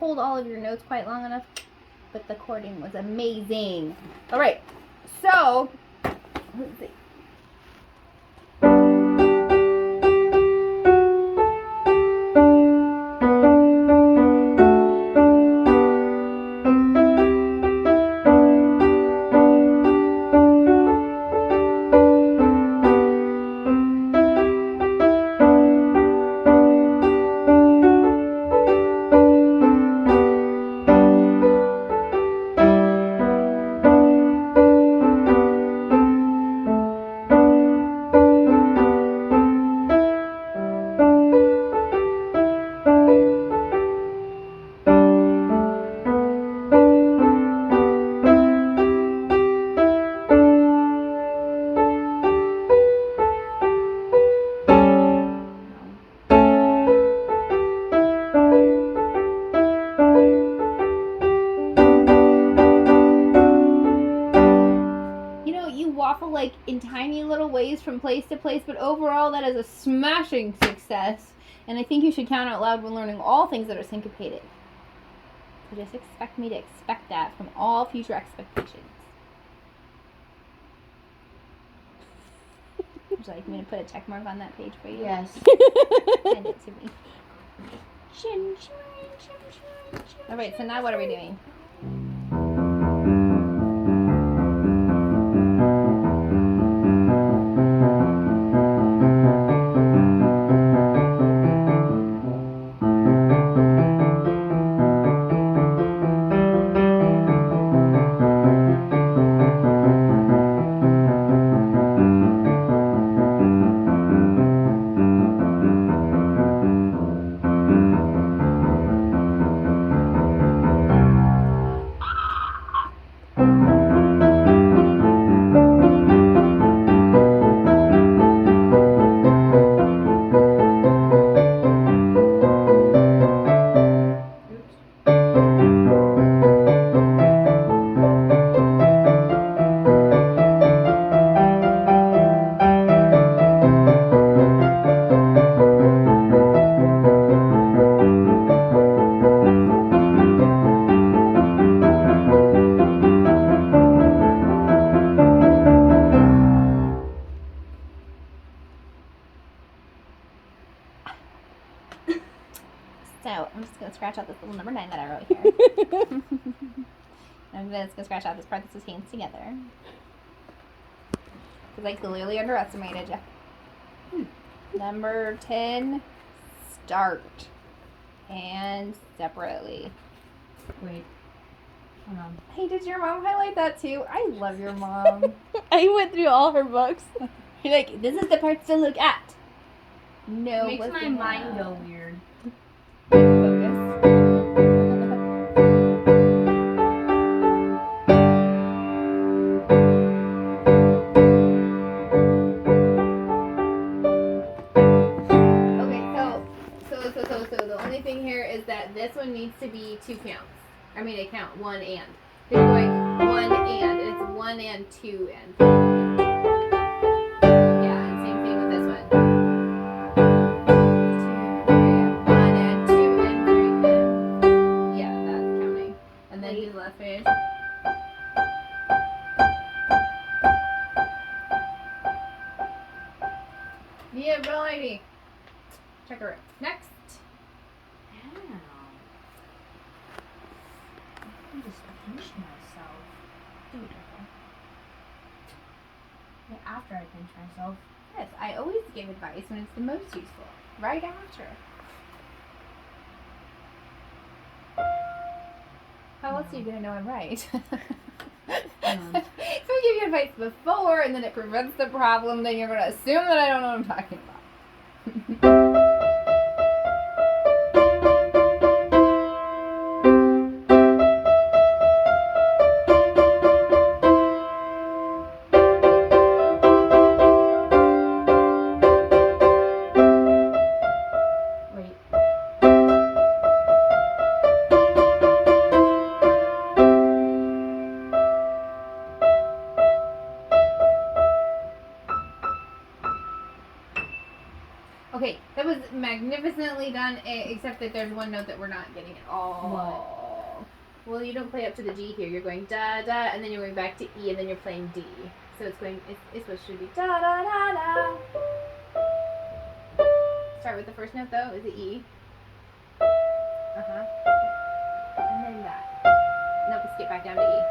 hold all of your notes quite long enough, but the chording was amazing. All right, so let's see. Waffle like in tiny little ways from place to place, but overall that is a smashing success, and I think you should count out loud when learning all things that are syncopated. So just expect me to expect that from all future expectations. Would you like me to put a check mark on that page for you? Yes. Send it to me. Alright, so now what are we doing? So I'm just going to scratch out this little number 9 that I wrote here. I'm just going to scratch out this part that says hands together. Because I clearly underestimated you. Number 10, start. Hands separately. Wait. Hold on. Hey, did your mom highlight that too? I love your mom. I went through all her books. You're like, this is the parts to look at. No, Makes my mind go weird. Focus. So the only thing here is that this one needs to be 2 counts. I mean, a count 1 and. You're going 1 and it's 1 and 2 and. Yeah, and same thing with this one. 1 and 2 and 3 and. Yeah, that's counting. And then do the left page. Yeah, real lady. Check her out. Next. I just pinch myself. Right after I pinch myself. Yes, I always give advice when it's the most useful. Right after. How else are you going to know I'm right? If I give you advice before and then it prevents the problem, then you're going to assume that I don't know what I'm talking about. That was magnificently done, except that there's one note that we're not getting at all. Well, you don't play up to the G here. You're going da da, and then you're going back to E, and then you're playing D. So it's going. It's supposed to be da da da da. Start with the first note though. Is it E? And then that. Nope. Skip back down to E.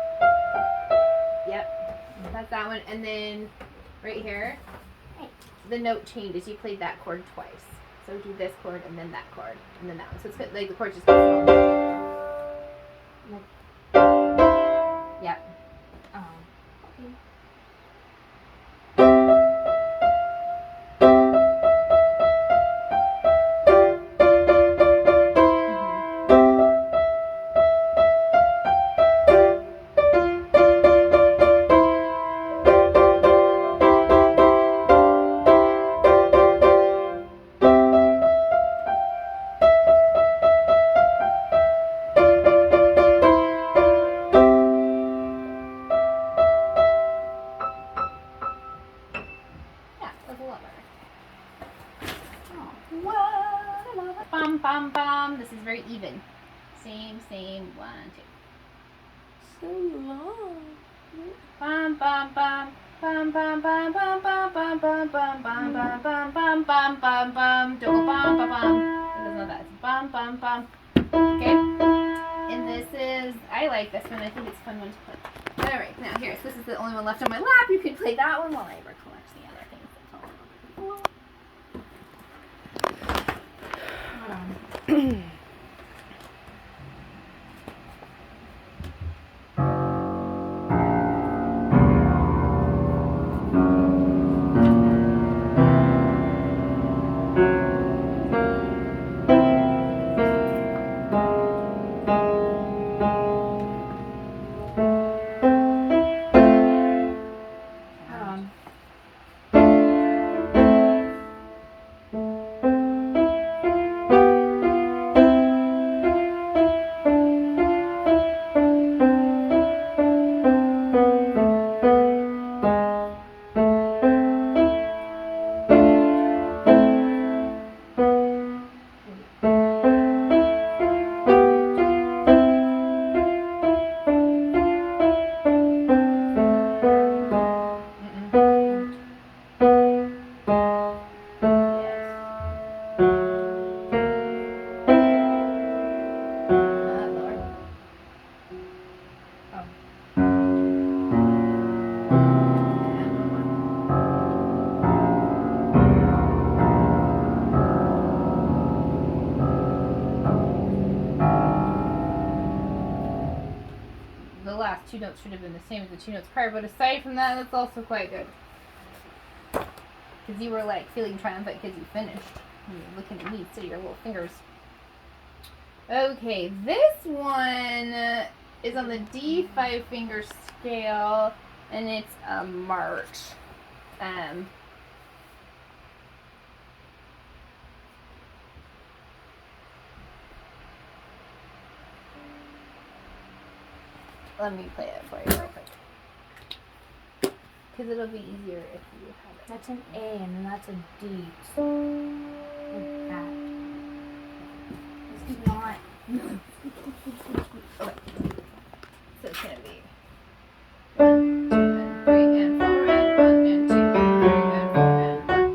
Yep. That's that one, and then right here, the note changes. You played that chord twice. So do this chord and then that chord and then that one. So it's like the chord just goes wrong. Yep. Okay. Yeah, that's a lot better. Oh. Bum bum bum. This is very even. Same. 1, 2. So long. Bum bum bum. Bum bum bum bum bum bum bum bum bum bum bum bum bum bum bum. Don't go bum bum bum. That's not that. It's bum bum bum. Okay. And this is. I like this one. I think it's a fun one to play. All right. Now here. So this is the only one left on my lap. You can play that one while I recollect the other things. That's all. Hold on. The last two notes should have been the same as the two notes prior, but aside from that, that's also quite good. Because you were like feeling triumphant because you finished. And you're looking at me, so your little fingers. Okay, this one is on the D5 finger scale, and it's a march. Let me play it for you real quick. Because it'll be easier if you have it. That's an A and then that's a D. So, like that. It's not. Okay. So it's going to be 1, 2, and 3, and 4, and 1, and 2, and 3, and 4, and 1.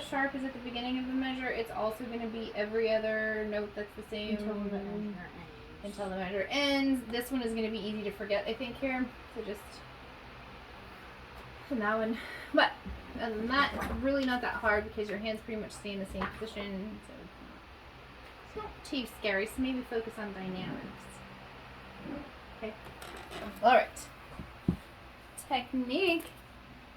Sharp is at the beginning of the measure, it's also going to be every other note that's the same until the measure ends. This one is going to be easy to forget, I think, here. So just and that one. But other than that, it's really not that hard because your hands pretty much stay in the same position. So it's not too scary. So maybe focus on dynamics. Okay. All right. Technique.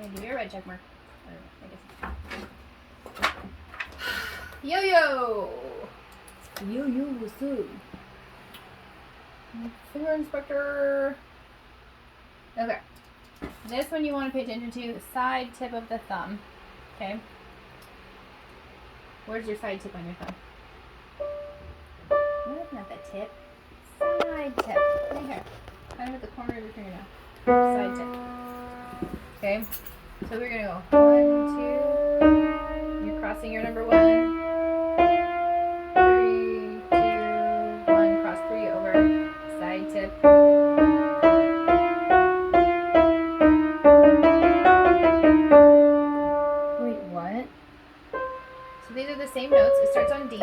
I'm gonna give you a red check mark. Or, I guess. Yo-yo! Yo, what's up? Finger inspector. Okay. This one you want to pay attention to the side tip of the thumb. Okay. Where's your side tip on your thumb? No, not the tip. Side tip. Right here. Kind of at the corner of your fingernail. Side tip. Okay. So we're gonna go 1, 2. You're crossing your number 1. 3, 2, 1. Cross 3 over. Side tip. same notes. It starts on D. It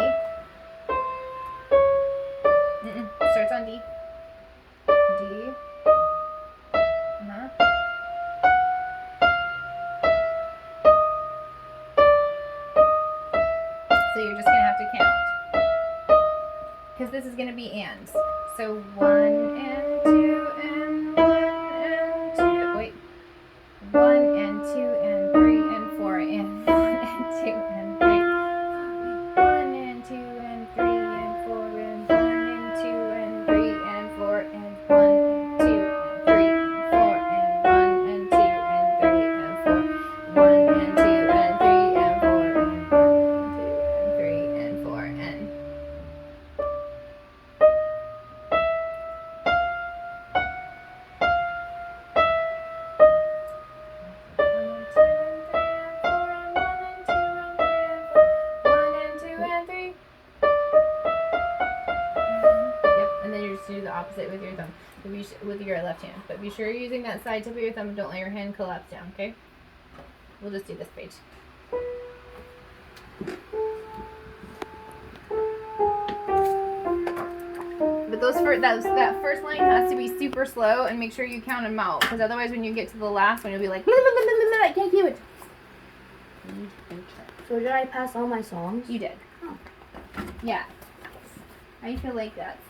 starts on D. D. Uh-huh. So you're just gonna have to count. Because this is gonna be ands. So 1 and 2 and 1 and 2. Wait. 1 and 2 and 3 and 4 and 1 and 2 and 3. 1 and 2 and 3 and 4 and 1 and 2 and 3 and 4 and 1 and 2 and 3 and 4 and 1 and 2 and 3 and 4. 1 and 2 and 3 and 4 and 1 and 2 and 3 and 4 and do the opposite with your thumb, with your left hand. But be sure you're using that side tip of your thumb. Don't let your hand collapse down, okay? We'll just do this page. But that first line has to be super slow, and make sure you count them out, because otherwise when you get to the last one, you'll be like, I can't do it. So did I pass all my songs? You did. Oh. Yeah. I feel like that.